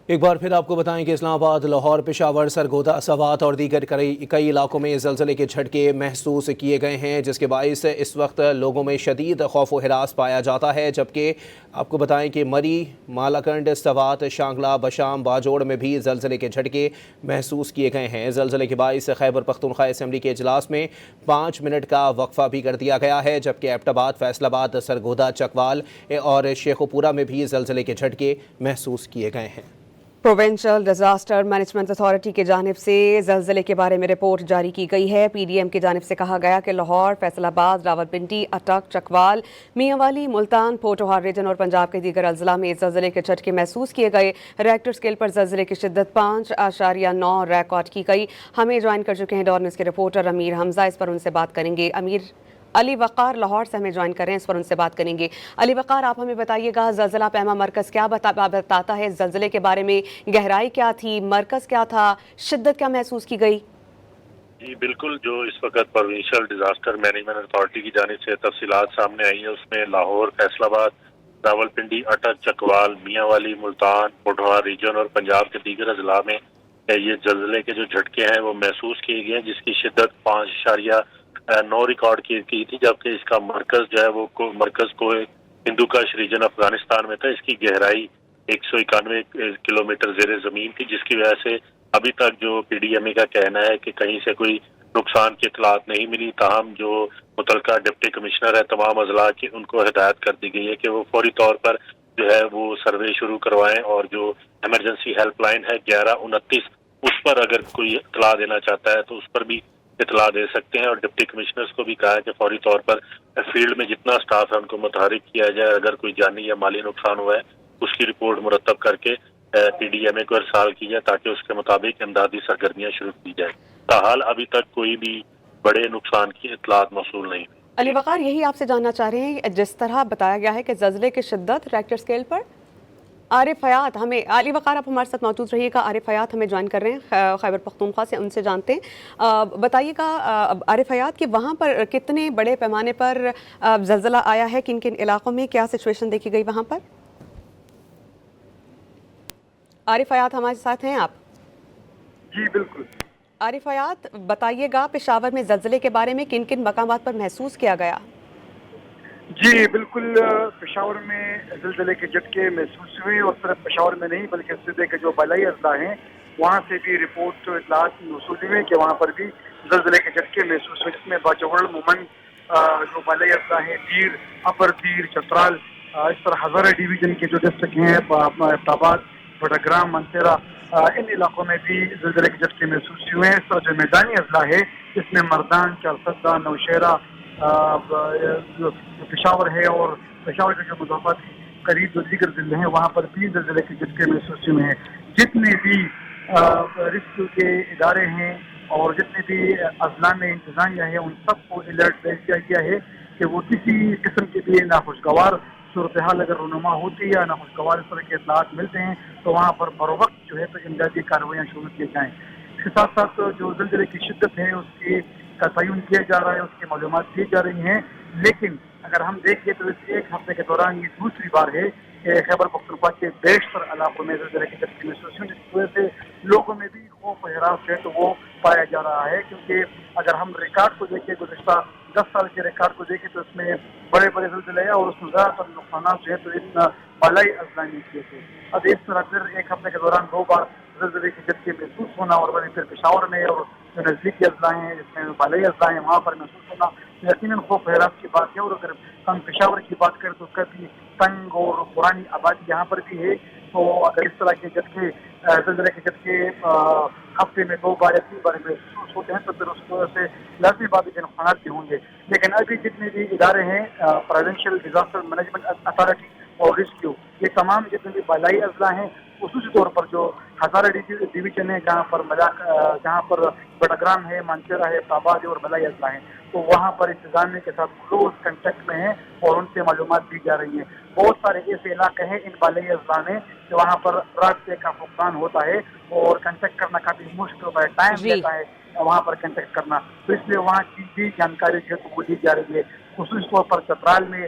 ایک بار پھر آپ کو بتائیں کہ اسلام آباد، لاہور، پشاور، سرگودا، سوات اور دیگر کئی علاقوں میں زلزلے کے جھٹکے محسوس کیے گئے ہیں، جس کے باعث اس وقت لوگوں میں شدید خوف و ہراس پایا جاتا ہے۔ جبکہ آپ کو بتائیں کہ مری، مالاکنڈ، سوات، شانگلہ، بشام، باجوڑ میں بھی زلزلے کے جھٹکے محسوس کیے گئے ہیں۔ زلزلے کے باعث خیبر پختونخوا اسمبلی کے اجلاس میں 5 منٹ کا وقفہ بھی کر دیا گیا ہے، جبکہ ایبٹ آباد، فیصل آباد، سرگودا، چکوال اور شیخوپورہ میں بھی زلزلے کے جھٹکے محسوس کیے گئے ہیں۔ پروونشل ڈیزاسٹر مینجمنٹ اتھارٹی کی جانب سے زلزلے کے بارے میں رپورٹ جاری کی گئی ہے۔ پی ڈی ایم کی جانب سے کہا گیا کہ لاہور، فیصل آباد، راولپنڈی، اٹک، چکوال، میاں والی، ملتان، پوٹوہار ریجن اور پنجاب کے دیگر اضلاع میں زلزلے کے جھٹکے محسوس کیے گئے۔ ریکٹر اسکیل پر زلزلے کی شدت 5.9 ریکارڈ کی گئی۔ ہمیں جوائن کر چکے ہیں ڈور نیوز کے رپورٹر امیر حمزہ، اس پر ان سے بات کریں گے۔ امیر، علی وقار لاہور سے ہمیں جوائن کر رہے ہیں، اس پر ان سے بات کریں گے۔ علی وقار، آپ ہمیں بتائیے گا زلزلہ پیما مرکز کیا بتاتا ہے، زلزلے کے بارے میں گہرائی کیا تھی، مرکز کیا تھا، شدت کیا محسوس کی گئی؟ جی بالکل، جو اس وقت پروونشل ڈیزاسٹر مینجمنٹ اتھارٹی کی جانب سے تفصیلات سامنے آئی ہیں، اس میں لاہور، فیصل آباد، راولپنڈی، اٹک، چکوال، میاں والی، ملتان، پوٹوہار ریجن اور پنجاب کے دیگر اضلاع میں یہ زلزلے کے جو جھٹکے ہیں وہ محسوس کیے گئے ہیں، جس کی شدت 5.9 ریکارڈ کی تھی، جبکہ اس کا مرکز جو ہے وہ مرکز کو ہندو کش ریجن افغانستان میں تھا۔ اس کی گہرائی 191 کلومیٹر زیر زمین تھی، جس کی وجہ سے ابھی تک جو پی ڈی ایم اے کا کہنا ہے کہ کہیں سے کوئی نقصان کی اطلاعات نہیں ملی، تاہم جو متعلقہ ڈپٹی کمشنر ہے تمام اضلاع کی، ان کو ہدایت کر دی گئی ہے کہ وہ فوری طور پر جو ہے وہ سروے شروع کروائیں، اور جو ایمرجنسی ہیلپ لائن ہے 1129، اس پر اگر کوئی اطلاع دینا چاہتا ہے تو اس پر بھی اطلاع دے سکتے ہیں۔ اور ڈپٹی کمشنرز کو بھی کہا ہے کہ فوری طور پر فیلڈ میں جتنا سٹاف ہے ان کو متحرک کیا جائے، اگر کوئی جانی یا مالی نقصان ہوا ہے اس کی رپورٹ مرتب کر کے پی ڈی ایم اے کو ارسال کی جائے، تاکہ اس کے مطابق امدادی سرگرمیاں شروع کی جائیں۔ تاحال ابھی تک کوئی بھی بڑے نقصان کی اطلاعات موصول نہیں ہوئی۔ علی وقار، یہی آپ سے جاننا چاہ رہے ہیں، جس طرح بتایا گیا ہے کہ زلزلے کی شدت ریکٹر اسکیل پر، عارف حیات ہمیں، علی وقار آپ ہمارے ساتھ موجود رہیے گا، عارف حیات ہمیں جوائن کر رہے ہیں خیبر پختونخوا سے، ان سے جانتے ہیں۔ بتائیے گا عارف حیات کہ وہاں پر کتنے بڑے پیمانے پر زلزلہ آیا ہے، کن کن علاقوں میں کیا سچویشن دیکھی گئی وہاں پر؟ عارف حیات ہمارے ساتھ ہیں آپ؟ جی بالکل۔ عارف حیات بتائیے گا پشاور میں زلزلے کے بارے میں کن کن مقامات پر محسوس کیا گیا؟ جی بالکل، پشاور میں زلزلے کے جھٹکے محسوس ہوئے، اور صرف پشاور میں نہیں بلکہ صوبے کے جو بالائی اضلاع ہیں وہاں سے بھی رپورٹ اطلاعات موصول ہوئے کہ وہاں پر بھی زلزلے کے جھٹکے محسوس ہوئے، جس میں باجوڑ، مومن جو بالائی اضلاع ہیں، دیر، اپر دیر، چترال، اس طرح ہزارہ ڈویژن کے جو ڈسٹرکٹ ہیں، ایبٹ آباد، بٹاگرام، منصیرہ، ان علاقوں میں بھی زلزلے کے جھٹکے محسوس ہوئے ہیں۔ اس طرح جو میدانی اضلاع ہے اس میں مردان، چارسدہ، نوشہرہ، پشاور ہے، اور پشاور کے جو مضافات قریب جو دیگر ضلع ہیں وہاں پر بھی زلزلے کے جھٹکے محسوس ہوئے ہیں۔ جتنے بھی ریسکیو کے ادارے ہیں اور جتنے بھی اضلاع میں انتظامیہ ہے، ان سب کو الرٹ دے دیا گیا ہے کہ وہ کسی قسم کے بھی ناخوشگوار صورتحال اگر رونما ہوتی ہے یا ناخوشگوار اس طرح کے اطلاعات ملتے ہیں تو وہاں پر بروقت جو ہے تو امدادی کارروائیاں شروع کی جائیں۔ اس کے ساتھ ساتھ جو زلزلے کی شدت ہے اس کی کا تعین کیا جا رہا ہے، اس کی معلومات دی جا رہی ہیں، لیکن اگر ہم دیکھیں تو اس ایک ہفتے کے دوران یہ دوسری بار ہے کہ خیبر پختونخوا کے بیشتر علاقوں میں زلزلے کی جھٹکے محسوس ہوئے، جس کی وجہ سے لوگوں میں بھی خوف و ہراس ہے تو وہ پایا جا رہا ہے، کیونکہ اگر ہم ریکارڈ کو دیکھیں، گزشتہ 10 سال کے ریکارڈ کو دیکھیں تو اس میں بڑے بڑے زلزلے ہیں اور اس میں زیادہ تر نقصانات جو ہے تو اتنا بالائی اضلاع میں کیے تھے۔ اب اس طرح پھر ایک ہفتے کے دوران 2 بار زلزلے کے جھٹکے محسوس ہونا، اور پھر پشاور میں اور جو نزدیکی اضلاع ہیں جس میں بالائی اضلاع ہیں وہاں پر محسوس ہونا یقیناً خوف و ہراس کی بات ہے۔ اور اگر ہم پشاور کی بات کریں تو اس کا بھی تنگ اور پرانی آبادی یہاں پر بھی ہے، تو اگر اس طرح کے جھٹکے زلزلے کے جھٹکے ہفتے میں 2 بار یا 3 بار محسوس ہوتے ہیں تو پھر اس کی وجہ سے لازمی بات کے نقصانات بھی ہوں گے۔ لیکن ابھی جتنے بھی ادارے ہیں، پروونشل ڈیزاسٹر مینجمنٹ اتھارٹی اور ریسکیو، یہ تمام جتنے بھی بالائی اضلاع ہیں، خصوصی طور پر جو ہزارہ ڈویژن ہے جہاں پر بٹاگرام ہے، مانسیرہ ہے، آباد ہے اور بالائی اضلاع ہیں، تو وہاں پر انتظامیہ کے ساتھ کلوز کنٹیکٹ میں ہیں اور ان سے معلومات دی جا رہی ہیں۔ بہت سارے ایسے علاقے ہیں ان بالائی اضلاع میں کہ وہاں پر رابطے کا فقدان ہوتا ہے اور کنٹیکٹ کرنا کافی مشکل ہوتا ہے، ٹائم لیتا ہے وہاں پر کنٹیکٹ کرنا، تو اس لیے وہاں کی بھی جانکاری جو ہے وہ دی جا رہی ہے۔ خصوصی طور پر چترال میں